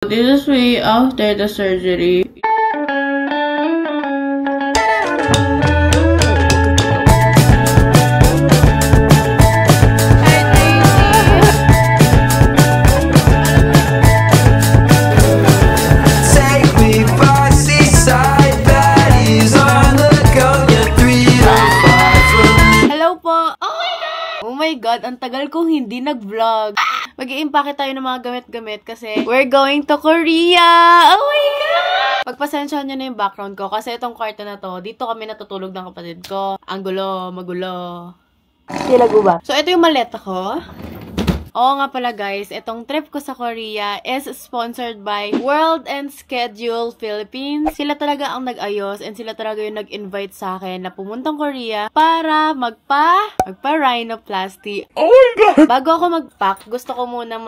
This is way after the surgery. Oh my God, ang tagal kong hindi nag-vlog. Mag-i-impake tayo ng mga gamit-gamit kasi we're going to Korea! Oh my God! Pagpasensyahan nyo na yung background ko kasi itong kwarto na to, dito kami natutulog ng kapatid ko. Ang gulo, magulo. Sila guba. So, ito yung maleta ko. Oo nga pala guys, itong trip ko sa Korea is sponsored by World and Schedule Philippines. Sila talaga ang nag-ayos and sila talaga yung nag-invite sa akin na pumuntang Korea para magpa-rhinoplasty. Oh my God! Bago ako mag-pack, gusto ko muna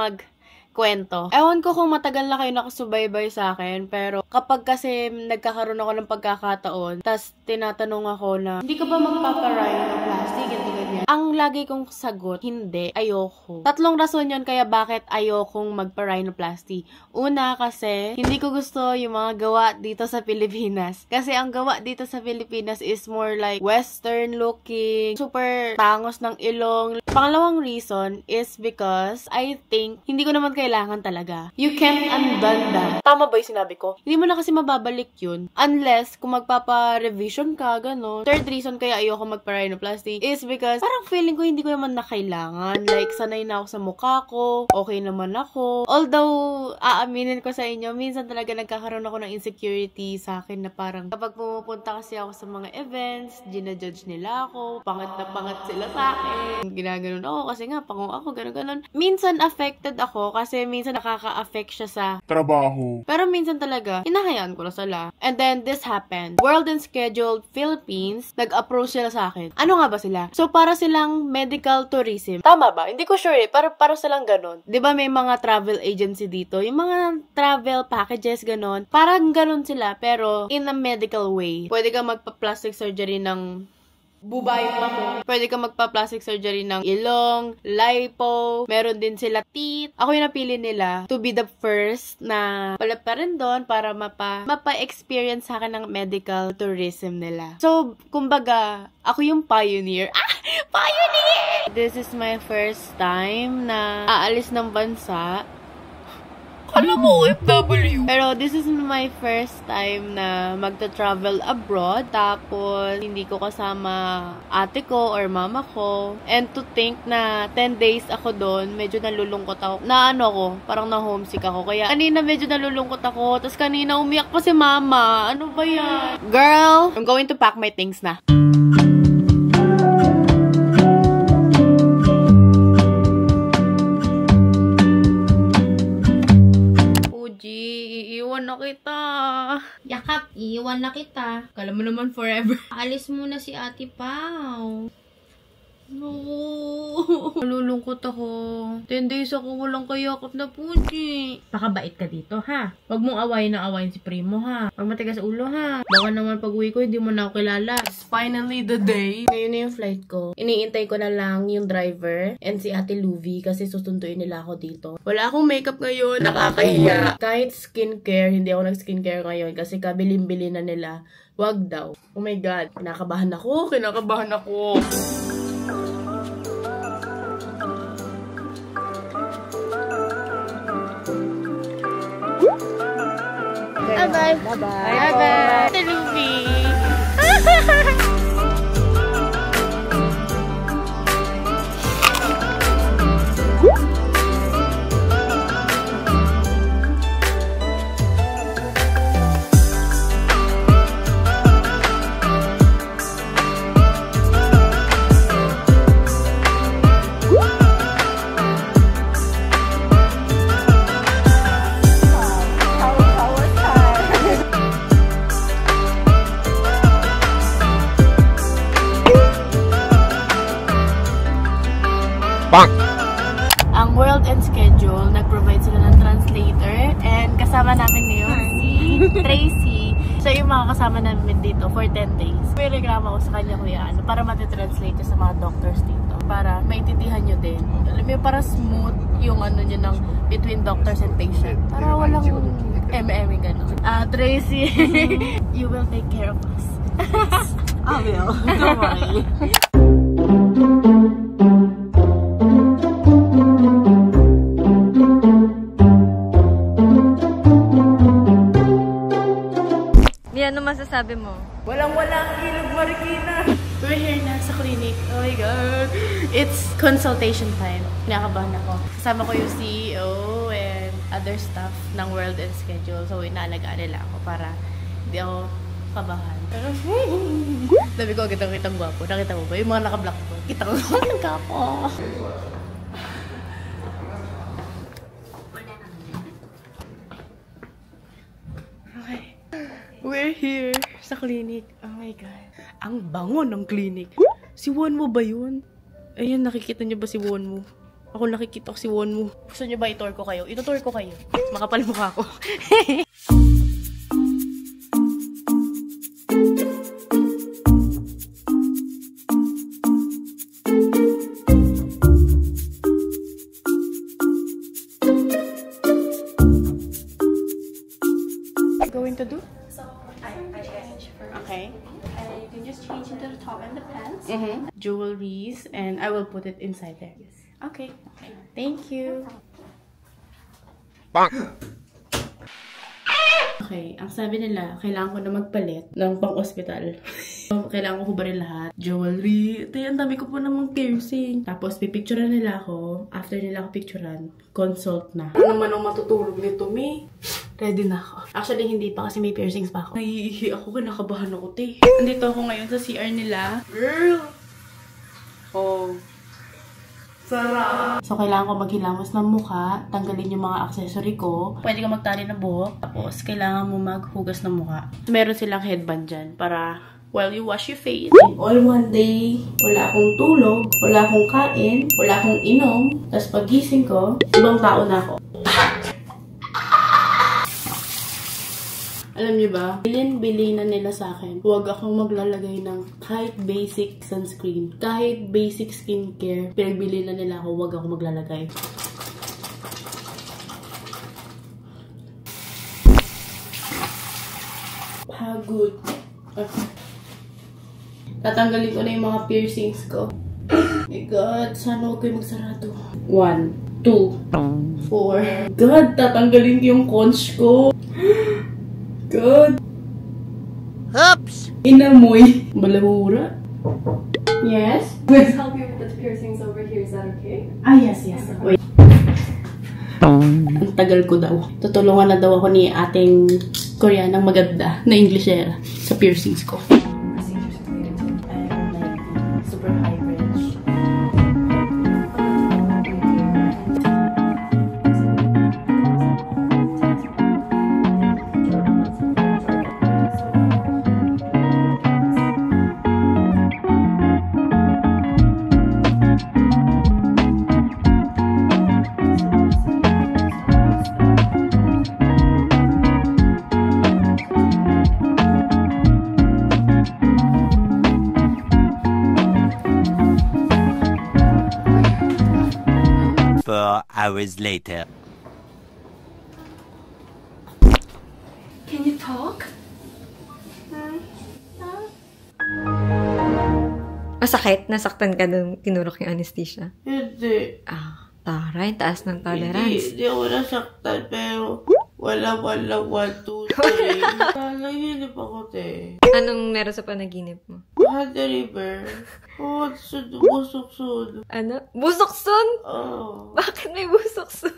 kwento. Ewan ko kung matagal na kayo nakasubaybay sa akin, pero kapag kasi nagkakaroon ako ng pagkakataon, tas tinatanong ako na, hindi ka ba magpapa-rhinoplasty? Ganyan. Ang lagi kong sagot, hindi, ayoko. Tatlong rason yun kaya bakit ayokong magpa-rhinoplasty. Una, kasi hindi ko gusto yung mga gawa dito sa Pilipinas. Kasi ang gawa dito sa Pilipinas is more like western looking, super tangos ng ilong. Pangalawang reason is because I think hindi ko naman kailangan talaga. You can't undone that. Tama ba yung sinabi ko? Hindi mo na kasi mababalik yun. Unless, kung magpapa-revision ka, gano'n. Third reason kaya ayoko magpa-rhinoplasty is because parang feeling ko hindi ko naman na kailangan. Like, sanay na ako sa mukha ko. Okay naman ako. Although, aaminin ko sa inyo, minsan talaga nagkakaroon ako ng insecurity sa akin na parang kapag pumupunta kasi ako sa mga events, ginajudge nila ako. Pangat na pangat sila sa akin. Ginaganon ako kasi nga, pango ako, gano'n. Minsan affected ako kasi minsan nakaka-affect siya sa trabaho. Pero minsan talaga, hinahayaan ko na sila. And then, this happened. World and Schedule Philippines, nag-approach sila sa akin. Ano nga ba sila? So, para silang medical tourism. Tama ba? Hindi ko sure eh. Para silang ganun. Diba may mga travel agency dito? Yung mga travel packages, ganun. Parang ganun sila, pero in a medical way. Pwede ka magpa-plastic surgery ng bubayot pa mo. Pwede ka magpa-plastic surgery ng ilong, lipo, meron din sila teeth. Ako yung napili nila to be the first na pala pa rin doon para mapa-experience sa akin ng medical tourism nila. So, kumbaga, ako yung pioneer. Pioneer! This is my first time na aalis ng bansa. Alam mo, OFW. Pero this is my first time na magta-travel abroad. Tapos, hindi ko kasama ate ko or mama ko. And to think na 10 days ako doon, medyo nalulungkot ako. Parang na-homesick ako. Kaya kanina medyo nalulungkot ako. Tapos kanina umiyak pa si mama. Ano ba yan? Girl, I'm going to pack my things na. Iiwan na kita. Yakap, iiwan na kita. Kala mo naman forever. Alis muna si Ate Pao. No. Nalulungkot ako. 10 days ako walang kayakap na Puji. Pakabait ka dito, ha? Huwag mong awayin na awayin si Primo, ha? Huwag matigas ulo, ha? Baka naman pag uwi ko, hindi mo na ako kilala. It's finally the day. Ngayon na yung flight ko. Iniintay ko na lang yung driver and si Ate Luvi kasi susunduin nila ako dito. Wala akong makeup ngayon. Nakakahiya. Kahit skincare, hindi ako nag-skincare ngayon kasi kabilin-bili na nila. Wag daw. Oh my God. Kinakabahan ako. Bye-bye. Bye-bye. Bye-bye. Ate Luvi. Ang World and Schedule, nag-provide sila ng translator and kasama namin ngayon si Tracy. Siya yung mga kasama namin dito for 10 days. May reklamo ako sa kanya kuya para matitranslate sa mga doctors dito. para maintindihan nyo din. Alam mo, para smooth yung ano nyo ng between doctors and patient. Para walang eme-eme gano'n. Tracy, you will take care of us. I will. Don't worry. Ano masasabi mo? Walang-walang ilog Marikina. We're here na sa clinic. Oh my God. It's consultation time. Kinakabahan ako. Kasama ko yung CEO and other staff ng World and Schedule. So, inaalagaan nila ako para hindi ako kabahan. Pero, sabi ko, kitang gwapo. Nakita mo ba? Yung mga naka-block ko. Kitang gwapo. We're here sa clinic. Oh my God. Ang bango ng clinic. Si Wonmu ba yun? Ayun, nakikita niyo ba si Wonmu? Ako nakikita ko si Wonmu. Gusto niyo ba i-tour ko kayo? Ito-tour ko kayo. Makapal mukha ko. Going to do? Okay. You can just change into the top and the pants. Jewelries, and I will put it inside there. Yes. Okay. Thank you. Okay, ang sabi nila, kailangan ko na magpalit ng pang-hospital. Kailangan ko hubarin lahat. Jewelry. Ito yan, dami ko po namang piercing. Tapos, pipicturean nila ako. After nila ako picturean, consult na. Ano naman ang matutulog nito, me? Ready na ako. Actually, hindi pa kasi may piercings pa ako. Naiihi ako, kinakabahan ako, te. Nandito ako ngayon sa CR nila. Girl! Oh. Sarap! So, kailangan ko maghilamos ng mukha, tanggalin yung mga accessory ko. Pwede ka magtali ng buhok. Tapos, kailangan mo maghugas ng mukha. Meron silang headband dyan para while you wash your face. All one day, wala akong tulog, wala akong kain, wala akong inom. Tapos, pagising ko, ibang tao na ako. Alam niyo ba, bilin na nila sa akin, huwag akong maglalagay ng kahit basic sunscreen, kahit basic skincare, pinagbili na nila ako, huwag ako maglalagay. Pagod. Okay. Tatanggalin ko na yung mga piercings ko. Oh my God, sana huwag kayo magsarado. 1, 2, 4. God, tatanggalin ko yung conch ko. God. Oops! Inamoy. Balahura. Yes? Let's help you with the piercings over here. Is that okay? Ah, yes. Wait. Ang tagal ko daw. Tutulungan na daw ako ni ating Koreanang maganda na Englishera sa piercings ko. Procedures related to I'm like super high rich. Hours later. Can you talk? Masakit? Nasaktan ka nung tinurok yung anesthesia? Hindi. Taray, taas ng tolerance. Hindi ako nasaktan, pero wala 1, 2, 3. Nanaginip ako, te. Anong meron sa panaginip mo? Had the river. Oh, busok-sud. Ano? Busokson? Oh. Bakit may busokson?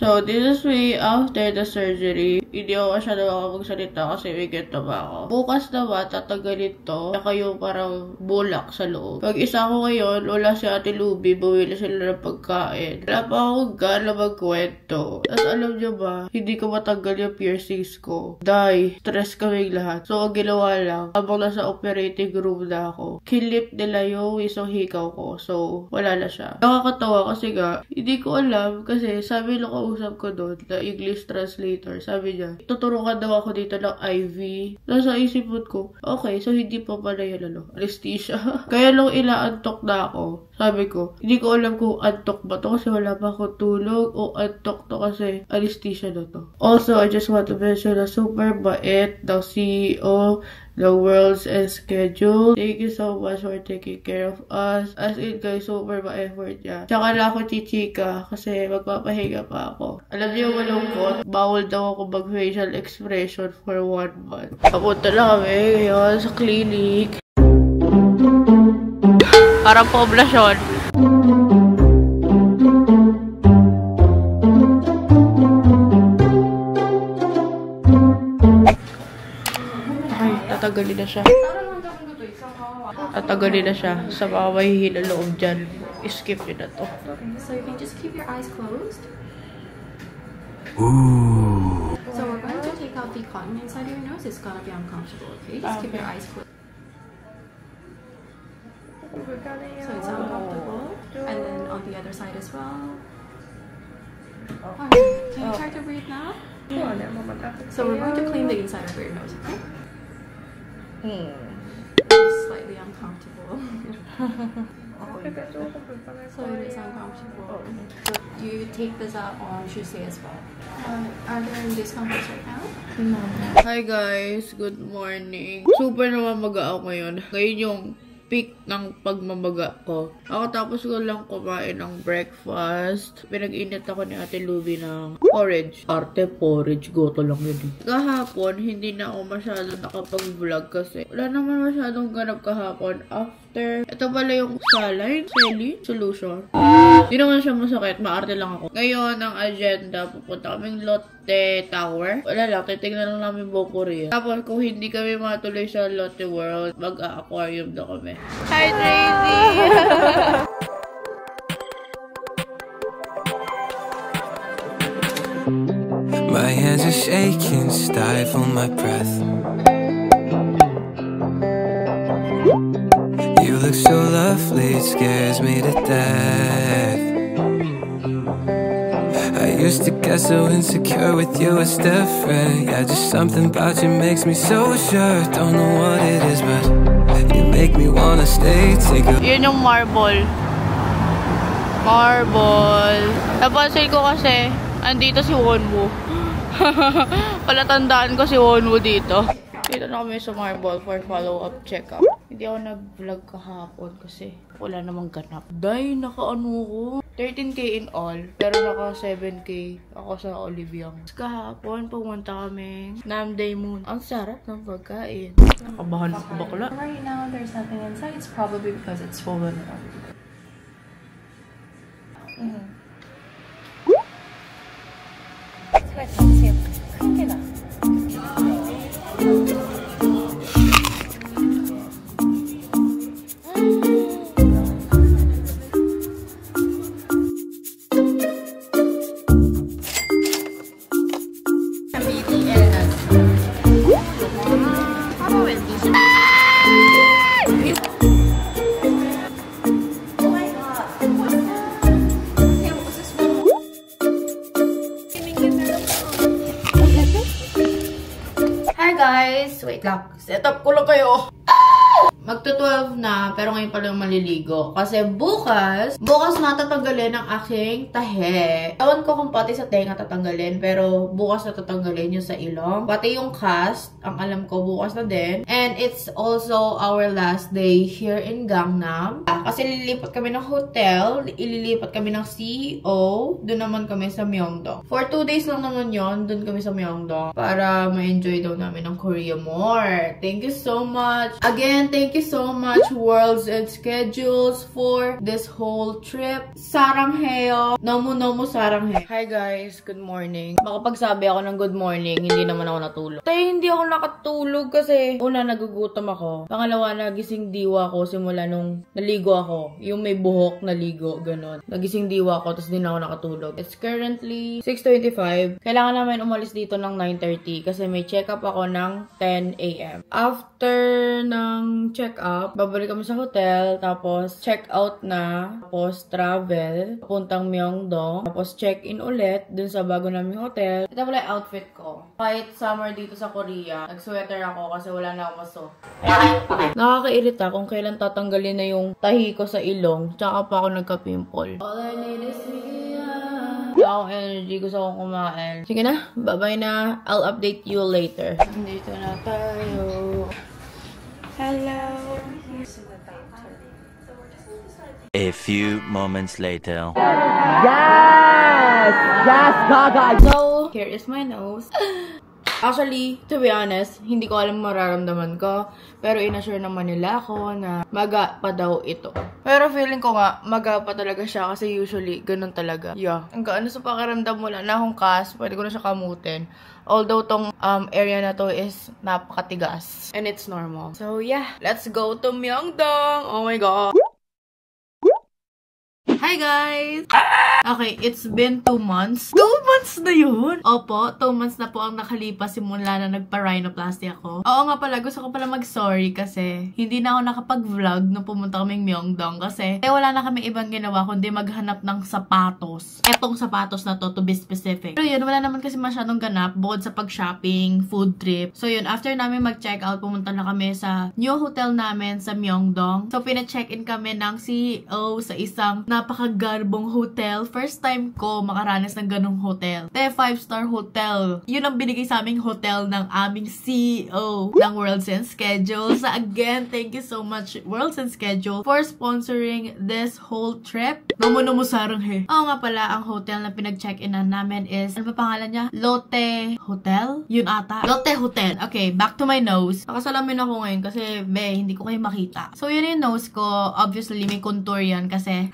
So, this is way after the surgery. Hindi ako masyado makapagsalita kasi may ganito ba ako. Bukas naman, tatagalin to. Saka yung parang bulak sa loob. Pag isa ko ngayon, wala si Ate Luby, bumili sila ng pagkain. Wala pa akong gana magkwento. Tapos alam niyo ba, hindi ko matanggal yung piercings ko. Dahil, stress kaming lahat. So, ang ginawa lang, habang nasa operating room na ako, kilip nila yung isang hikaw ko. So, wala na siya. Nakakatawa kasi nga, hindi ko alam kasi sabi nung kausap ko doon na English English translator. Sabi niya, tuturukan daw ako dito ng IV. Nasa isipot ko, okay, so hindi pa pala yun, anesthesia. Kaya nung inaantok na ako, sabi ko, hindi ko alam kung antok ba to kasi wala pa ako tulog o antok to kasi anesthesia na to. Also, I just want to mention na super bait ng CEO the World's Schedule. Thank you so much for taking care of us. As in, guys, super ma-effort niya. Tsaka na ako chichika kasi magpapahinga pa ako. Alam niyo yung malungkot? Bawal daw ako mag-facial expression for 1 month. Papunta na kami ngayon sa clinic. Parang poblasyon. Ay, tatagalin na siya. Tatagalin na siya. Sa mga mahihina loob dyan. Skip yun na to. Okay, so you can just keep your eyes closed. Ooh. So we're going to take out the cotton inside your nose. It's gonna be uncomfortable, okay? Just keep your eyes closed. So it's uncomfortable. And then on the other side as well. Alright, can you try to breathe now? So we're going to clean the inside of your nose, okay? It's slightly uncomfortable. So it is uncomfortable. So you take this out on Tuesday as well. Are there any discomforts right now? No. Hi guys, good morning. Super namamaga ako ngayon. Ngayon yung peak ng pagmamaga ko. Ako tapos ko lang kumain ng breakfast. Pinag-init ako ni Ate Luby ng porridge. Arte porridge, goto lang yun. Kahapon, hindi na ako masyado nakapag-vlog kasi wala naman masyadong ganap kahapon. After, ito pala yung saline solution. Hindi naman siya masakit, maarte lang ako. Ngayon, ang agenda, pupunta kaming Lotte Tower. Wala lang, titignan lang namin buong Korea. Tapos, kung hindi kami matuloy sa Lotte World, mag-aquarium na kami. Hi, Tracy! My hands are shaking, stifle my breath. You look so lovely, it scares me to death. I used to get so insecure with you, it's different. Yeah, just something about you makes me so sure. Don't know what it is, but you make me wanna stay. Yun yung marble. Marble. Napansin ko kasi, andito si Wonwoo. Palatandaan ko si Wonwoo dito. Dito na kami sa Marble for follow-up check-up. Hindi ako nag-vlog kahapon kasi wala namang ganap. Day, naka-ano ko. 13K in all, pero naka 7K ako sa Oliviang. Kahapon, pumunta kami Namdae Moon. Ang sarap ng pagkain. Nakabahan ako bakla. Right now, there's nothing inside. It's probably because it's swollen up. Guys, wait lang. Set up ko lang kayo. Magto-12 na, pero ngayon pa lang maliligo. Kasi bukas natatanggalin ang aking tahe. Ewan ko kung pati sa tenga tatanggalin, pero bukas natatanggalin yung sa ilong. Pati yung cast, ang alam ko, bukas na din. And it's also our last day here in Gangnam. Kasi lilipat kami ng hotel, ililipat kami ng CEO, doon naman kami sa Myeongdong. For 2 days lang naman yon, doon kami sa Myeongdong. Para ma-enjoy daw namin ng Korea more. Thank you so much. Again, thank you so much, Worlds and Schedules, for this whole trip. Saranghaeyo. Nomu saranghae. Hi guys, good morning. Makapagsabi ako ng good morning, hindi naman ako natulog. Tayo, hindi ako nakatulog kasi una, nagugutom ako. Pangalawa, nagising diwa ako simula nung naligo ako. Yung may buhok, naligo, ganun. Nagising diwa ako, tapos din ako nakatulog. It's currently 6:25. Kailangan namin umalis dito ng 9:30 kasi may check-up ako ng 10 AM. After ng check-up, babalik kami sa hotel, tapos check out na, tapos travel, puntang Myeongdong, tapos check-in ulit dun sa bago naming hotel. Ito pala yung outfit ko. Kahit summer dito sa Korea, nag-sweater ako kasi wala na ako maso. Nakakairita kung kailan tatanggalin na yung tahi ko sa ilong, tsaka pa ako nagka-pimple. All I need is akong energy, gusto akong kumain. Sige na, bye-bye na. I'll update you later. Dito na tayo. Hello. A few moments later. Yes! Yes, Gaga! So, here is my nose. Actually, to be honest, hindi ko alam mararamdaman ko. Pero inassure naman nila ako na maga pa daw ito. Pero feeling ko nga, maga pa talaga siya kasi usually, ganun talaga. Yeah. Ang gaano sa pakiramdam, wala na akong kas. Pwede ko na siya kamutin. Although tong area na to is napakatigas. And it's normal. So yeah, let's go to Myeongdong! Oh my god! Hi guys! Okay, it's been 2 months. 2 months na yun? Opo, 2 months na po ang nakalipas simula na nagpa-rhinoplasty ako. Oo nga pala, gusto ko pala mag-sorry kasi hindi na ako nakapag-vlog nung pumunta kaming Myeongdong kasi wala na kami ibang ginawa kundi maghanap ng sapatos. Etong sapatos na to be specific. Pero yun, wala naman kasi masyadong ganap bukod sa pag-shopping, food trip. So yun, after namin mag-check out, pumunta na kami sa new hotel namin sa Myeongdong. So pina-check-in kami ng CEO sa isang napakagarbong hotel. First time ko makaranas ng ganong hotel. 5-star hotel. Yun ang binigay sa aming hotel ng aming CEO ng Worlds and Schedule. So again, thank you so much Worlds and Schedule for sponsoring this whole trip. Namunumusarang he. Oo nga pala, ang hotel na pinag-check-inan namin is, ano ba pangalan niya? Lotte Hotel? Yun ata. Lotte Hotel. Okay, back to my nose. Nakasalamin ako ngayon kasi, hindi ko kayo makita. So yun yung nose ko. Obviously, may contour yan kasi,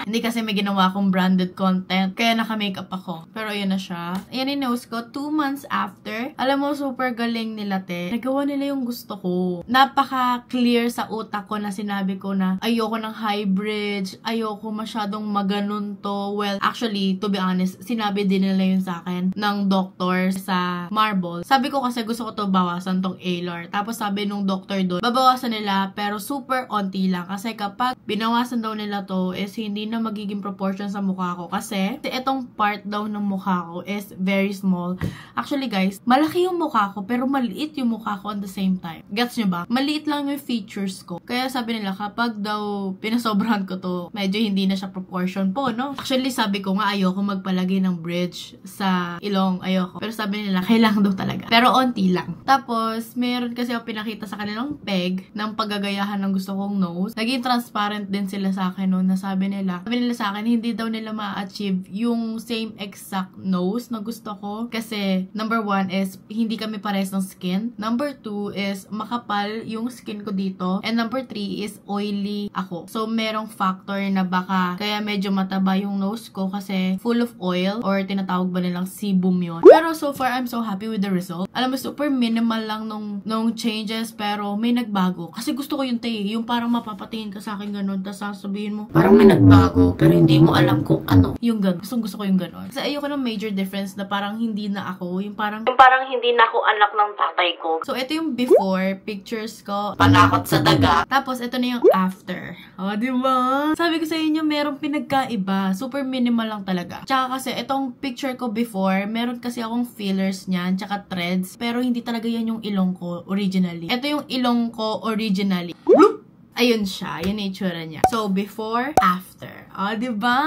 hindi kasi may ginawa akong branded content. Kaya naka-makeup ako. Pero yun na siya. Ayan yung nose ko. 2 months after. Alam mo, super galing nila, te. Nagawa nila yung gusto ko. Napaka-clear sa utak ko na sinabi ko na ayoko ng high bridge. Ayoko masyadong maganon to. Well, actually, to be honest, sinabi din nila yun sa akin ng doctor sa Marble. Sabi ko kasi gusto ko to bawasan tong A-Lor. Tapos sabi nung doctor doon, babawasan nila pero super onti lang. Kasi kapag binawasan daw nila to is hindi na magiging proportion sa mukha ko. Kasi itong part daw ng mukha ko is very small. Actually guys, malaki yung mukha ko pero maliit yung mukha ko at the same time. Gets nyo ba? Maliit lang yung features ko. Kaya sabi nila kapag daw pinasobrahan ko to, medyo hindi na siya proportion po, no? Actually sabi ko nga ayoko magpalagay ng bridge sa ilong. Ayoko. Pero sabi nila kailangan daw talaga. Pero onti lang. Tapos meron kasi ako pinakita sa kanilang peg ng paggagayahan ng gusto kong nose. Naging transparent din sila sa akin noon na sabi nila sa akin, hindi daw nila ma-achieve yung same exact nose na gusto ko. Kasi, number 1 is, hindi kami pares ng skin. Number 2 is, makapal yung skin ko dito. And number 3 is, oily ako. So, merong factor na baka, kaya medyo mataba yung nose ko kasi full of oil or tinatawag ba nilang sebum yun. Pero so far, I'm so happy with the result. Alam mo, super minimal lang nung changes pero may nagbago. Kasi gusto ko yung yung parang mapapatingin ka sa akin ganun tapos sasabihin mo, parang may nagbago pero hindi mo alam kung ano. Yung ganun. Gusto ko yung ganun. Kasi ayoko ng major difference na parang hindi na ako. Yung parang hindi na ako anak ng tatay ko. So, ito yung before pictures ko. Panakot sa daga. Tapos, ito na yung after. O, diba? Sabi ko sa inyo, merong pinagkaiba. Super minimal lang talaga. Tsaka kasi, itong picture ko before, meron kasi akong fillers niyan, tsaka threads. Pero hindi talaga yan yung ilong ko originally. Ito yung ilong ko originally. Bloop! Ayun siya. Yun yung itsura niya. So, before, after. Diba?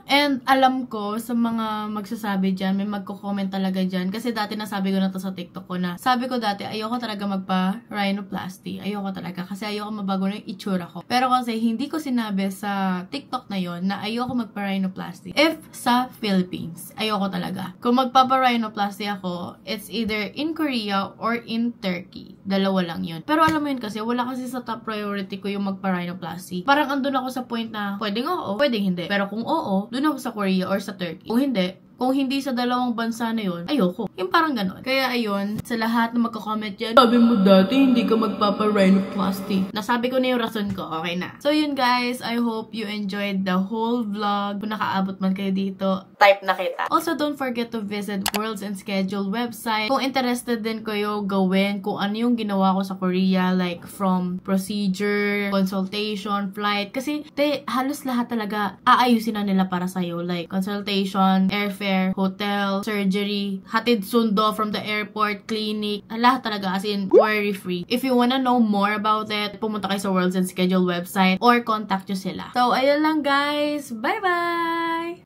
And alam ko, sa mga magsasabi dyan, may magko-comment talaga dyan. Kasi dati nasabi ko na to sa TikTok ko na, sabi ko dati, ayoko talaga magpa-rhinoplasty. Ayoko talaga. Kasi ayoko mabago na yung itsura ko. Pero kasi, hindi ko sinabi sa TikTok na yon na ayoko magpa-rhinoplasty. If sa Philippines, ayoko talaga. Kung magpapa-rhinoplasty ako, it's either in Korea or in Turkey. Dalawa lang yun. Pero alam mo yun kasi, wala kasi sa top priority ko yung magpa-rhinoplasty. Parang andun ako sa point na, pwedeng oo, pwedeng hindi. Pero kung oo, dun ako sa Korea or sa Turkey. Kung hindi, Kung hindi sa dalawang bansa na yun, ayoko. Yung parang ganon. Kaya ayun, sa lahat na magka-comment yan, sabi mo dati hindi ka magpapa-rhinoplasty. Nasabi ko na yung rason ko, okay na. So yun guys, I hope you enjoyed the whole vlog. Kung nakaabot man kayo dito, type na kita. Also, don't forget to visit Worlds and Schedule website. Kung interested din kayo gawin kung ano yung ginawa ko sa Korea, like from procedure, consultation, flight. Kasi halos lahat talaga aayusin na nila para sa'yo. Like consultation, airfare, hotel, surgery, hatid sundo from the airport, clinic, lahat talaga, as in worry-free. If you wanna know more about it, pumunta kayo sa Worlds and Schedule website or contact nyo sila. So, ayun lang guys. Bye-bye!